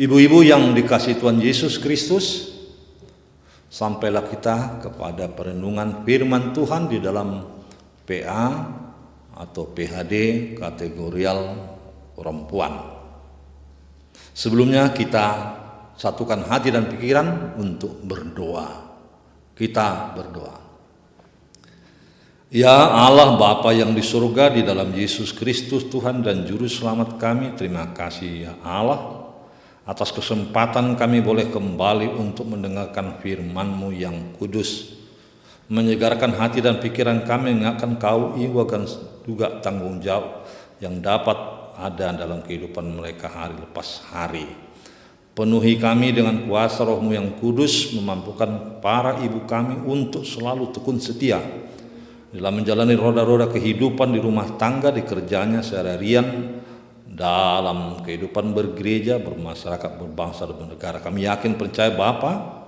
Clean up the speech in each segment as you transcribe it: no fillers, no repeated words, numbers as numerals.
Ibu-ibu yang dikasihi Tuhan Yesus Kristus, sampailah kita kepada perenungan firman Tuhan di dalam PA atau PHD kategorial perempuan. Sebelumnya kita satukan hati dan pikiran untuk berdoa. Kita berdoa. Ya Allah Bapa yang di surga, di dalam Yesus Kristus Tuhan dan Juru Selamat kami, terima kasih ya Allah atas kesempatan kami boleh kembali untuk mendengarkan firman-Mu yang kudus, menyegarkan hati dan pikiran kami, mengingatkan Kau iwakan juga tanggung jawab yang dapat ada dalam kehidupan mereka hari lepas hari. Penuhi kami dengan kuasa Roh-Mu yang kudus, memampukan para ibu kami untuk selalu tekun setia dalam menjalani roda-roda kehidupan di rumah tangga, di kerjanya seharian, dalam kehidupan bergereja, bermasyarakat, berbangsa dan bernegara. Kami yakin percaya Bapa,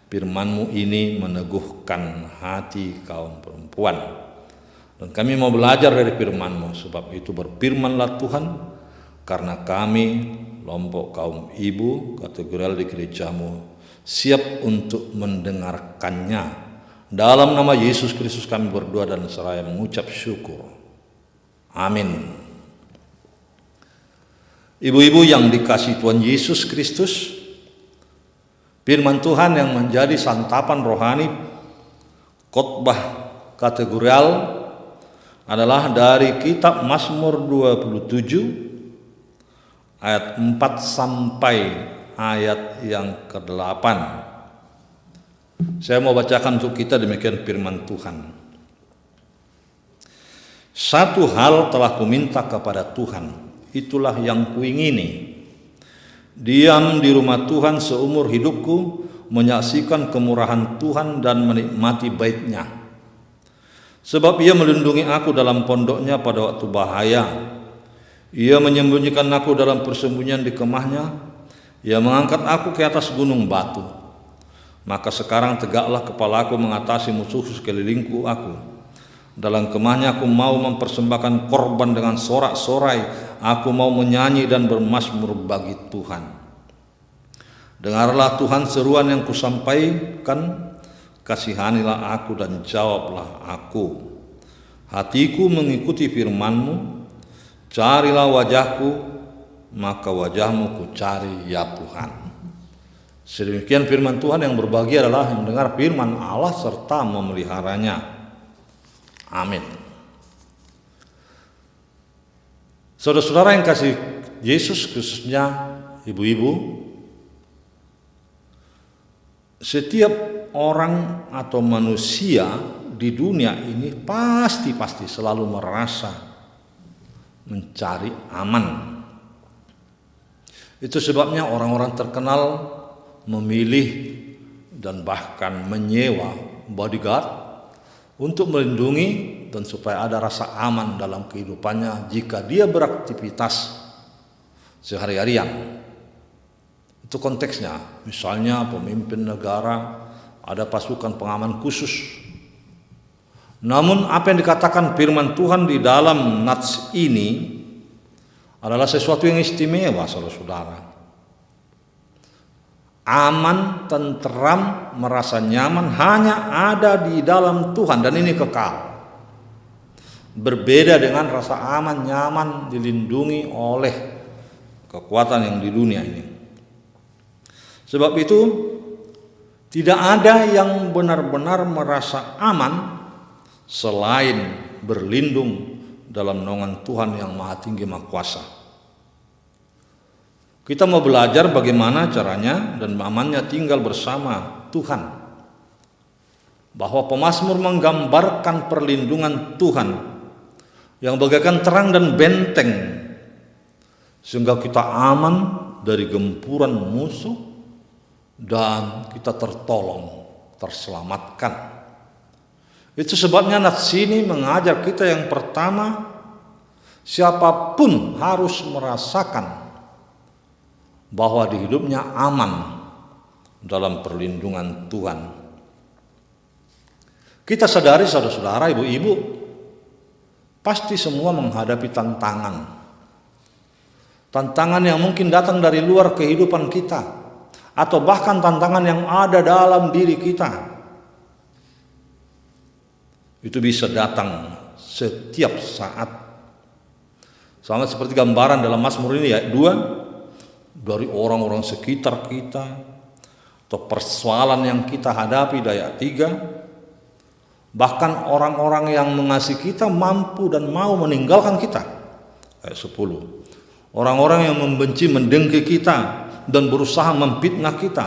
firman-Mu ini meneguhkan hati kaum perempuan. Dan kami mau belajar dari firman-Mu, sebab itu berfirmanlah Tuhan, karena kami, kelompok kaum ibu, kategorial di gereja-Mu, siap untuk mendengarkannya. Dalam nama Yesus Kristus kami berdoa dan seraya mengucap syukur. Amin. Ibu-ibu yang dikasihi Tuhan Yesus Kristus, firman Tuhan yang menjadi santapan rohani khotbah kategorial adalah dari kitab Mazmur 27 ayat 4 sampai ayat yang ke-8. Saya mau bacakan untuk kita demikian firman Tuhan. Satu hal telah kuminta kepada Tuhan, itulah yang kuingini, diam di rumah Tuhan seumur hidupku, menyaksikan kemurahan Tuhan dan menikmati bait-Nya. Sebab Ia melindungi aku dalam pondok-Nya pada waktu bahaya. Ia menyembunyikan aku dalam persembunyian di kemah-Nya. Ia mengangkat aku ke atas gunung batu. Maka sekarang tegaklah kepalaku mengatasi musuh sekelilingku aku. Dalam kemahnya aku mau mempersembahkan korban dengan sorak-sorai. Aku mau menyanyi dan bermazmur bagi Tuhan. Dengarlah Tuhan seruan yang kusampaikan. Kasihanilah aku dan jawablah aku. Hatiku mengikuti firman-Mu. Carilah wajah-Ku, maka wajah-Mu ku cari ya Tuhan. Sedemikian firman Tuhan. Yang berbahagia adalah yang mendengar firman Allah serta memeliharanya. Amin. Saudara-saudara yang kasih Yesus, khususnya ibu-ibu, setiap orang atau manusia di dunia ini pasti selalu merasa mencari aman. Itu sebabnya orang-orang terkenal memilih dan bahkan menyewa bodyguard untuk melindungi dan supaya ada rasa aman dalam kehidupannya jika dia beraktivitas sehari-harian. Itu konteksnya. Misalnya pemimpin negara ada pasukan pengaman khusus. Namun apa yang dikatakan firman Tuhan di dalam nats ini adalah sesuatu yang istimewa, saudara-saudara. Aman, tentram, merasa nyaman hanya ada di dalam Tuhan, dan ini kekal. Berbeda dengan rasa aman, nyaman, dilindungi oleh kekuatan yang di dunia ini. Sebab itu tidak ada yang benar-benar merasa aman selain berlindung dalam naungan Tuhan yang Maha Tinggi Maha Kuasa. Kita mau belajar bagaimana caranya dan amannya tinggal bersama Tuhan. Bahwa pemazmur menggambarkan perlindungan Tuhan yang bagaikan terang dan benteng, sehingga kita aman dari gempuran musuh dan kita tertolong, terselamatkan. Itu sebabnya nats ini mengajar kita yang pertama, siapapun harus merasakan bahwa di hidupnya aman dalam perlindungan Tuhan. Kita sadari saudara-saudara, ibu-ibu, pasti semua menghadapi tantangan. tantangan yang mungkin datang dari luar kehidupan kita, atau bahkan tantangan yang ada dalam diri kita. Itu bisa datang setiap saat. Sama seperti gambaran dalam Mazmur ini ayat 2, dari orang-orang sekitar kita, atau persoalan yang kita hadapi di ayat 3, bahkan orang-orang yang mengasihi kita mampu dan mau meninggalkan kita. Ayat 10, orang-orang yang membenci mendengki kita dan berusaha memfitnah kita.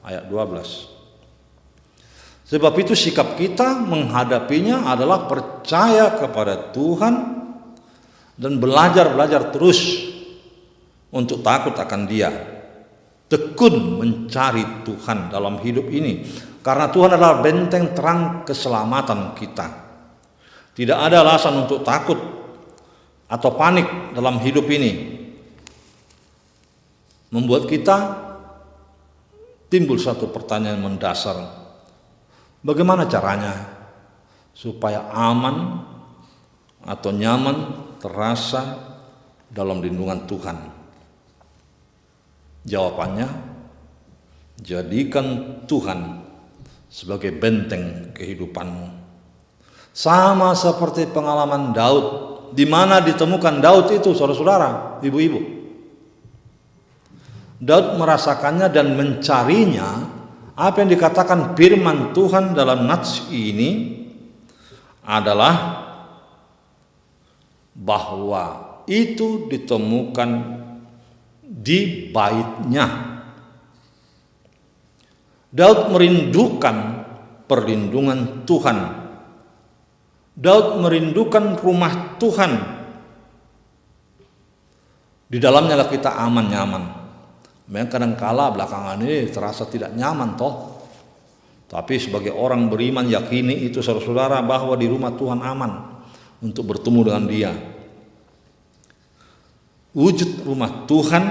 Ayat 12. Sebab itu sikap kita menghadapinya adalah percaya kepada Tuhan dan belajar terus untuk takut akan Dia. Tekun mencari Tuhan dalam hidup ini, karena Tuhan adalah benteng terang keselamatan kita. Tidak ada alasan untuk takut atau panik dalam hidup ini. Membuat kita timbul satu pertanyaan mendasar. Bagaimana caranya supaya aman atau nyaman terasa dalam lindungan Tuhan? Jawabannya, jadikan Tuhan sebagai benteng kehidupanmu. Sama seperti pengalaman Daud, di mana ditemukan Daud itu, saudara-saudara, ibu-ibu. Daud merasakannya dan mencarinya. Apa yang dikatakan firman Tuhan dalam nats ini adalah bahwa itu ditemukan di baitnya. Daud merindukan perlindungan Tuhan. Daud merindukan rumah Tuhan. Di dalamnya lah kita aman nyaman. Memang kadangkala belakangan ini terasa tidak nyaman toh. Tapi sebagai orang beriman yakini itu saudara-saudara bahwa di rumah Tuhan aman untuk bertemu dengan Dia. Wujud rumah Tuhan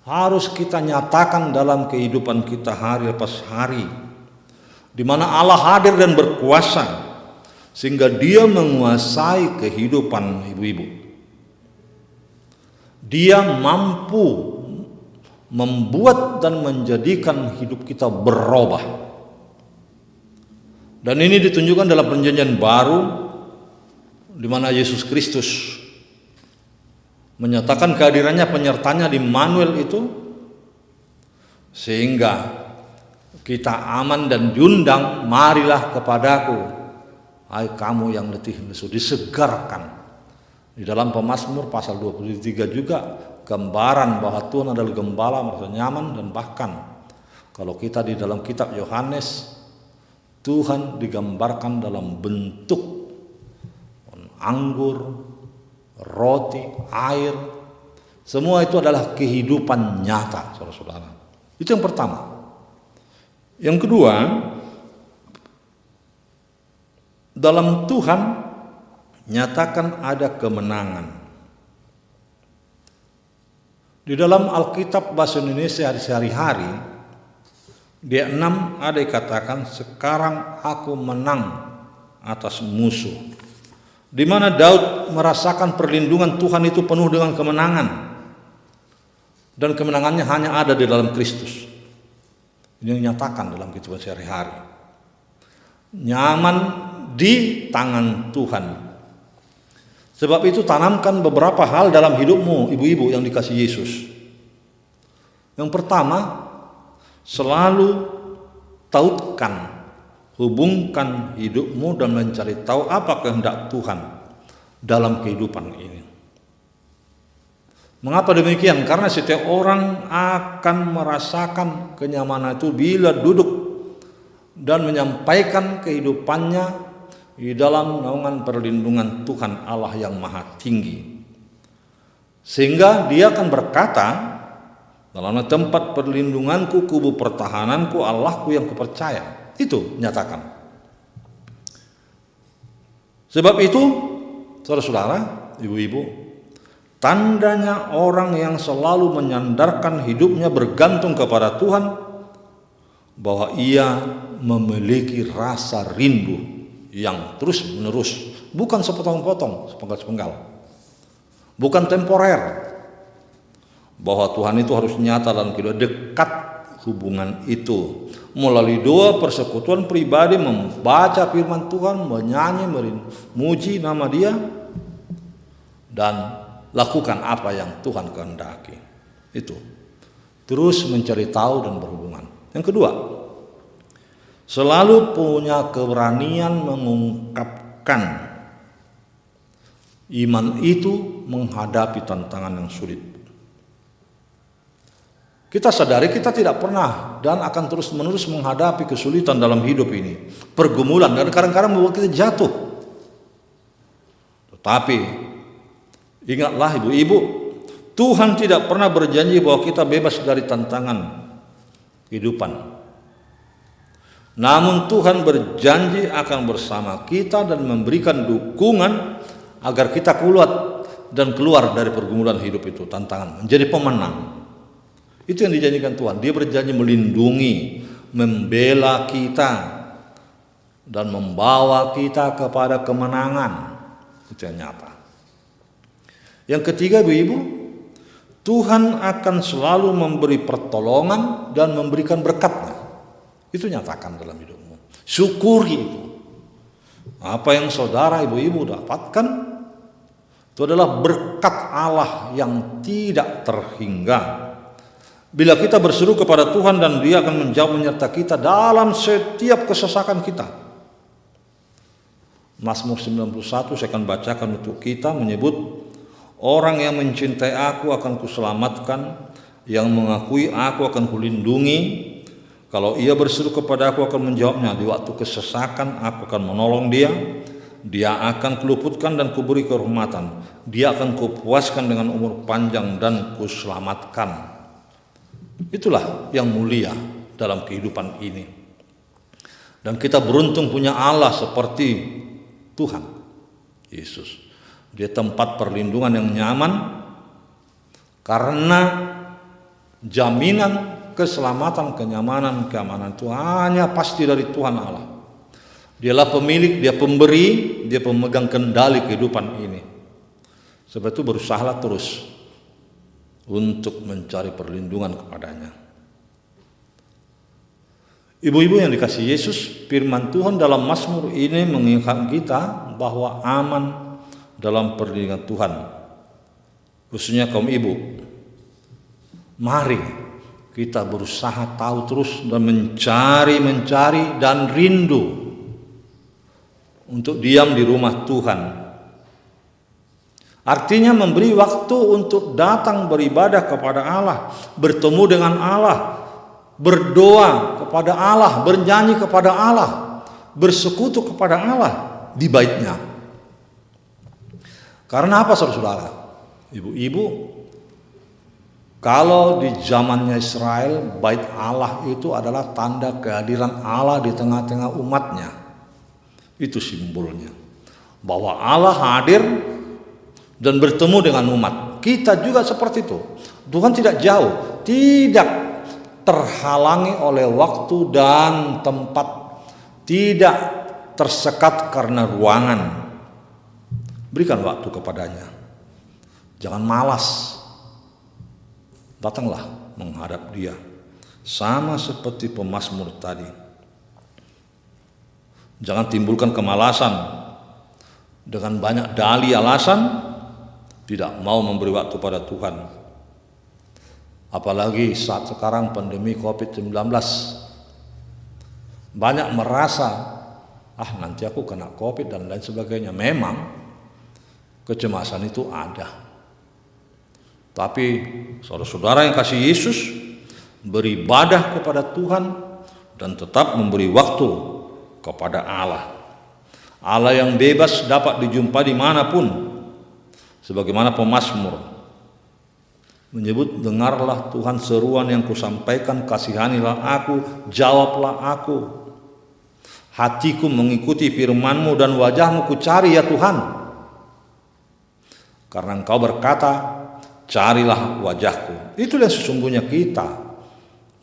harus kita nyatakan dalam kehidupan kita hari lepas hari, di mana Allah hadir dan berkuasa sehingga Dia menguasai kehidupan ibu-ibu. Dia mampu membuat dan menjadikan hidup kita berubah. Dan ini ditunjukkan dalam perjanjian baru, di mana Yesus Kristus menyatakan kehadirannya, penyertanya di Immanuel itu, sehingga kita aman dan diundang, marilah kepadaku, hai kamu yang letih lesu, disegarkan. Di dalam Pemazmur pasal 23 juga gambaran bahwa Tuhan adalah gembala, merasa nyaman. Dan bahkan kalau kita di dalam kitab Yohanes, Tuhan digambarkan dalam bentuk anggur, roti, air. Semua itu adalah kehidupan nyata, saudara-saudara. Itu yang pertama. Yang kedua, dalam Tuhan nyatakan ada kemenangan. Di dalam Alkitab bahasa Indonesia sehari-hari, di 6 ada dikatakan, sekarang aku menang atas musuh. Di mana Daud merasakan perlindungan Tuhan itu penuh dengan kemenangan. Dan kemenangannya hanya ada di dalam Kristus. Ini yang dinyatakan dalam kehidupan sehari-hari. Nyaman di tangan Tuhan. Sebab itu tanamkan beberapa hal dalam hidupmu, ibu-ibu yang dikasihi Yesus. Yang pertama, selalu tautkan, hubungkan hidupmu dan mencari tahu apa kehendak Tuhan dalam kehidupan ini. Mengapa demikian? Karena setiap orang akan merasakan kenyamanan itu bila duduk dan menyampaikan kehidupannya di dalam naungan perlindungan Tuhan Allah yang Maha Tinggi. Sehingga dia akan berkata, dalam tempat perlindunganku, kubu pertahananku, Allahku yang kupercaya. Itu nyatakan. Sebab itu, saudara-saudara, ibu-ibu, tandanya orang yang selalu menyandarkan hidupnya bergantung kepada Tuhan, bahwa ia memiliki rasa rindu yang terus menerus, bukan sepotong-potong, sepenggal-sepenggal, bukan temporer, bahwa Tuhan itu harus nyata dalam kehidupan, dekat hubungan itu melalui doa, persekutuan pribadi, membaca firman Tuhan, menyanyi, memuji nama Dia, dan lakukan apa yang Tuhan kehendaki. Itu terus mencari tahu dan berhubungan. Yang kedua, selalu punya keberanian mengungkapkan iman itu menghadapi tantangan yang sulit. Kita sadari kita tidak pernah dan akan terus-menerus menghadapi kesulitan dalam hidup ini, pergumulan, dan kadang-kadang membuat kita jatuh. Tetapi ingatlah ibu-ibu, Tuhan tidak pernah berjanji bahwa kita bebas dari tantangan kehidupan. Namun Tuhan berjanji akan bersama kita dan memberikan dukungan agar kita keluar dari pergumulan hidup itu, tantangan, menjadi pemenang. Itu yang dijanjikan Tuhan. Dia berjanji melindungi, membela kita, dan membawa kita kepada kemenangan. Itu yang nyata. Yang ketiga, ibu-ibu, Tuhan akan selalu memberi pertolongan dan memberikan berkat-Nya. Itu nyatakan dalam hidupmu. Syukuri itu. Apa yang saudara ibu-ibu dapatkan itu adalah berkat Allah yang tidak terhingga. Bila kita berseru kepada Tuhan dan Dia akan menjawab menyertai kita dalam setiap kesesakan kita. Mazmur 91 saya akan bacakan untuk kita, menyebut, orang yang mencintai aku akan kuselamatkan, yang mengakui aku akan kulindungi. Kalau ia berseru kepada aku akan menjawabnya, di waktu kesesakan aku akan menolong dia. Dia akan kuluputkan dan kuberi kehormatan. Dia akan kupuaskan dengan umur panjang dan kuselamatkan. Itulah yang mulia dalam kehidupan ini. Dan kita beruntung punya Allah seperti Tuhan Yesus. Dia tempat perlindungan yang nyaman, karena jaminan keselamatan, kenyamanan, keamanan itu hanya pasti dari Tuhan Allah. Dialah pemilik, Dia pemberi, Dia pemegang kendali kehidupan ini. Sebab itu berusahalah terus untuk mencari perlindungan kepadanya. Ibu-ibu yang dikasihi Yesus, firman Tuhan dalam Mazmur ini mengingatkan kita bahwa aman dalam perlindungan Tuhan, khususnya kaum ibu. Mari kita berusaha tahu terus dan mencari dan rindu untuk diam di rumah Tuhan. Artinya memberi waktu untuk datang beribadah kepada Allah, bertemu dengan Allah, berdoa kepada Allah, bernyanyi kepada Allah, bersekutu kepada Allah di bait-Nya. Karena apa saudara-saudara? Ibu-ibu, kalau di zamannya Israel, bait Allah itu adalah tanda kehadiran Allah di tengah-tengah umatnya. Itu simbolnya, bahwa Allah hadir dan bertemu dengan umat. Kita juga seperti itu. Tuhan tidak jauh, tidak terhalangi oleh waktu dan tempat, tidak tersekat karena ruangan. Berikan waktu kepadanya. Jangan malas. Datanglah menghadap Dia. Sama seperti pemazmur tadi. Jangan timbulkan kemalasan dengan banyak dalih alasan tidak mau memberi waktu pada Tuhan. Apalagi saat sekarang pandemi COVID-19. Banyak merasa, nanti aku kena COVID dan lain sebagainya. Memang kecemasan itu ada. Tapi saudara-saudara yang kasih Yesus, beribadah kepada Tuhan dan tetap memberi waktu kepada Allah. Allah yang bebas dapat dijumpai dimanapun. Sebagaimana pemazmur menyebut, dengarlah Tuhan seruan yang kusampaikan, kasihanilah aku, jawablah aku. Hatiku mengikuti firman-Mu dan wajah-Mu kucari ya Tuhan. Karena Engkau berkata, carilah wajahku. Itulah sesungguhnya kita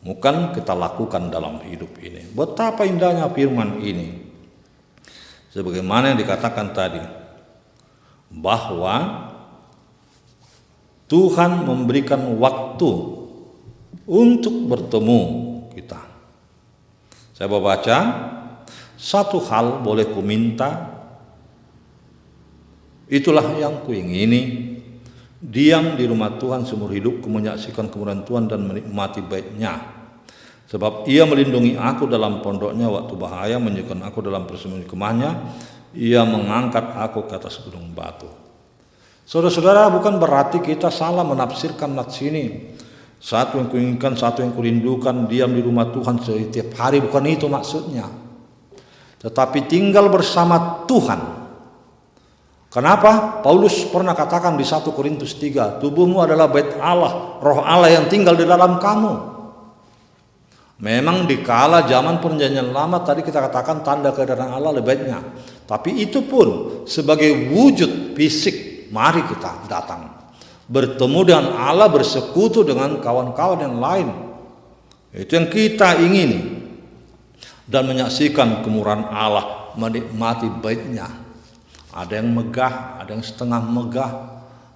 bukan kita lakukan dalam hidup ini. Betapa indahnya firman ini. Sebagaimana yang dikatakan tadi, bahwa Tuhan memberikan waktu untuk bertemu kita. Saya baca, satu hal boleh kuminta, itulah yang kuingini, diam di rumah Tuhan seumur hidupku, menyaksikan kemuliaan Tuhan dan menikmati baik-Nya. Sebab Ia melindungi aku dalam pondoknya waktu bahaya, menyimpan aku dalam persembunyian kemahnya. Ia mengangkat aku ke atas gunung batu. Saudara-saudara, bukan berarti kita salah menafsirkan nats ini. Satu yang kuinginkan, satu yang kurindukan, diam di rumah Tuhan setiap hari, bukan itu maksudnya. Tetapi tinggal bersama Tuhan. Kenapa? Paulus pernah katakan di 1 Korintus 3, tubuhmu adalah bait Allah, roh Allah yang tinggal di dalam kamu. Memang dikala zaman perjanjian lama tadi kita katakan tanda kehadiran Allah lebih baiknya. Tapi itu pun sebagai wujud fisik, mari kita datang. Bertemu dengan Allah, bersekutu dengan kawan-kawan yang lain. Itu yang kita ingini. Dan menyaksikan kemurahan Allah, menikmati baiknya. Ada yang megah, ada yang setengah megah,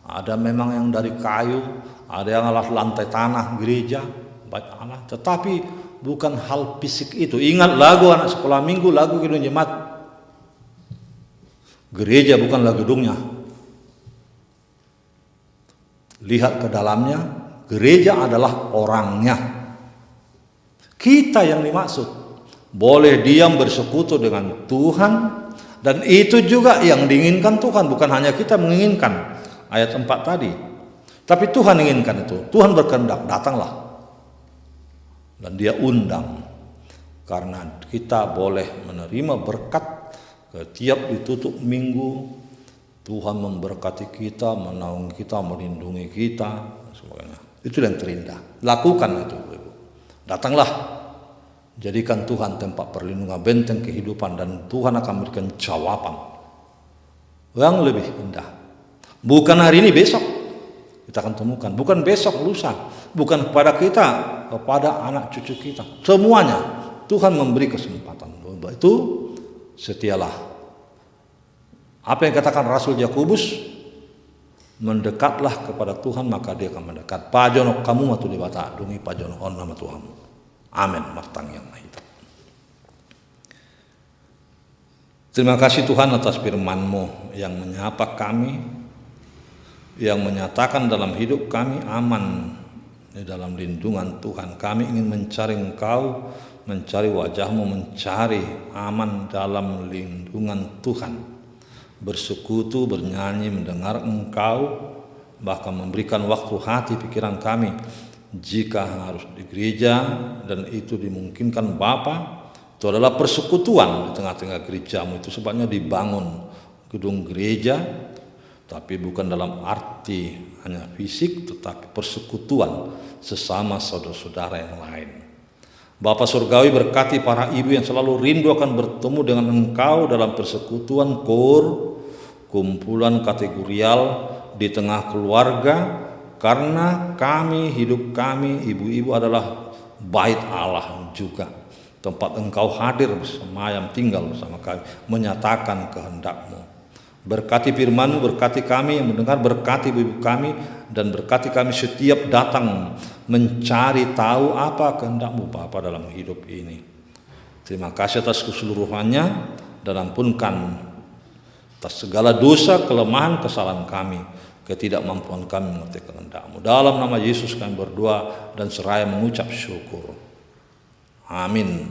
ada memang yang dari kayu, ada yang alas lantai tanah gereja, baik Allah. Tetapi bukan hal fisik itu. Ingat lagu anak sekolah minggu, lagu gedung jemaat. Gereja bukanlah gedungnya. Lihat ke dalamnya, gereja adalah orangnya. Kita yang dimaksud. Boleh diam bersekutu dengan Tuhan, dan itu juga yang diinginkan Tuhan, bukan hanya kita menginginkan. Ayat 4 tadi. Tapi Tuhan inginkan itu. Tuhan berkehendak, datanglah. Dan Dia undang, karena kita boleh menerima berkat. Setiap ditutup minggu, Tuhan memberkati kita, menaungi kita, melindungi kita, sebagainya. Itu yang terindah. Lakukan itu. Datanglah, jadikan Tuhan tempat perlindungan, benteng kehidupan, dan Tuhan akan memberikan jawaban yang lebih indah. Bukan hari ini, besok kita akan temukan. Bukan besok, lusa. Bukan kepada kita, kepada anak cucu kita. Semuanya Tuhan memberi kesempatan. Itu setialah. Apa yang katakan Rasul Yakobus, mendekatlah kepada Tuhan maka Dia akan mendekat. Pajono kamu matu dibata, dungi pajono on nama Tuhan. Amin. Martang yang mahita. Terima kasih Tuhan atas firman-Mu yang menyapa kami, yang menyatakan dalam hidup kami aman di dalam lindungan Tuhan. Kami ingin mencari Engkau, mencari wajah-Mu, mencari aman dalam lindungan Tuhan. Bersekutu, bernyanyi, mendengar Engkau, bahkan memberikan waktu hati pikiran kami. Jika harus di gereja dan itu dimungkinkan Bapa, itu adalah persekutuan di tengah-tengah gereja-Mu. Itu sebabnya dibangun gedung gereja, tapi bukan dalam arti hanya fisik, tetapi persekutuan sesama saudara-saudara yang lain. Bapa Surgawi, berkati para ibu yang selalu rindu akan bertemu dengan Engkau dalam persekutuan kor, kumpulan kategorial di tengah keluarga, karena kami, hidup kami, ibu-ibu adalah bait Allah juga, tempat Engkau hadir bersemayam, tinggal bersama kami, menyatakan kehendak-Mu. Berkati firman-Mu, berkati kami yang mendengar, berkati ibu kami, dan berkati kami setiap datang mencari tahu apa kehendak-Mu Bapa dalam hidup ini. Terima kasih atas keseluruhannya, dan ampunkan atas segala dosa, kelemahan, kesalahan kami, ketidakmampuan kami mengerti kehendak-Mu. Dalam nama Yesus kami berdoa dan seraya mengucap syukur. Amin.